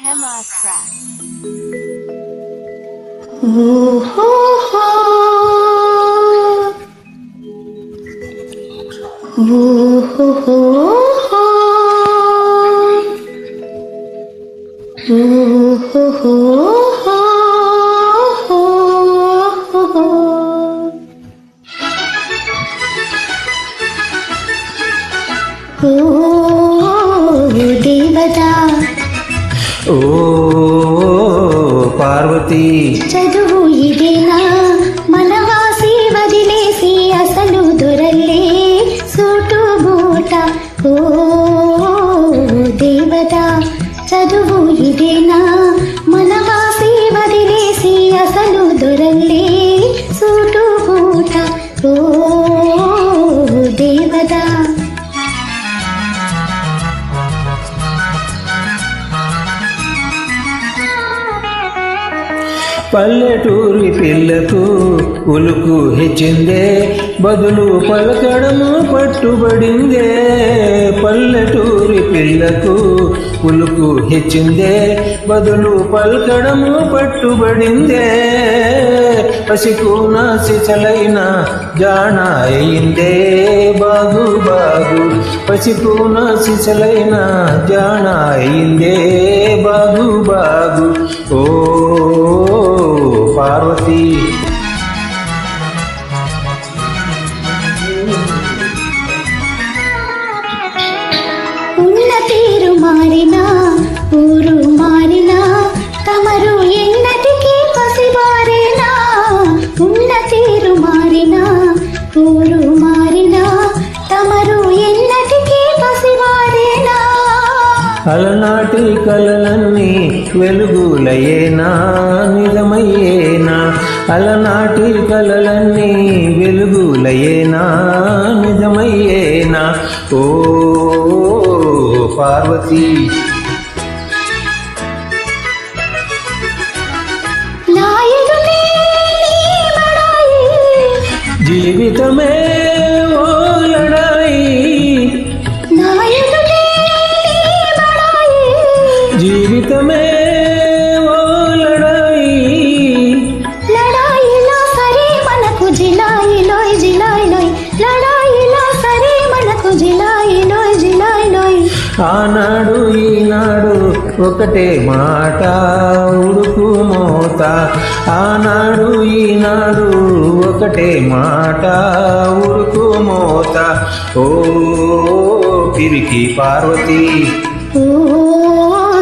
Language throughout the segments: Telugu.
Hema track. దేవతా ఓ పార్వతి చదువు ఇదేనా మనవాసి వదిలేసి అసలు దొరల్లే సూటు బూట ఓ దేవతా చదువు ఇదేనా మనవాసి వదిలేసి అసలు దొరల్లే సూటు బూట ఓ దేవతా పల్లెటూరి పిల్లకు ఉలుకు హెచ్చిందే బదులు పలకడము పట్టుబడిందే పల్లెటూరి పిల్లకు ఉలుకు హెచ్చిందే బదులు పలకడము పట్టుబడిందే పసికున సిసలైన జాణ అయిందే బాగు బాగు పసికున సిసలైన జాణ అయిందే బాగు బాగు ఓ పార్వతి ఉన్న తీరు మారినా ఊరు మారినా తమరు ఎన్నటికీ పసివారేనా ఉన్న తీరు మారినా ఊరు మారినా తమరు ఎన్నటికీ పసివారేనా అలనాటి కలలన్నీ వెలుగులయేనా నిజమయ్యేనా అలనాటి కలలన్నీ వెలుగులయేనా నిజమయ్యేనా ఓ పార్వతి నా ఎదుటే నీ బడాయి జీవితమే ఓ లడాయి నా ఎదుటే నీ బడాయి జీవితమే ఓ లడాయి లడాయిలో సరే మనకు జిలాయిలోయ్ జిలాయిలోయ్ లడాయిలో సరే మనకు జిలాయిలోయ్ జిలాయిలోయ్ ఆనాడు ఈనాడు ఒకటే మాట ఉడుకు మోత ఆనాడు ఈనాడు ఒకటే మాట ఉడుకు మోత ఓ పిరికి పార్వతి ఓ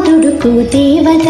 దుడుకు దేవత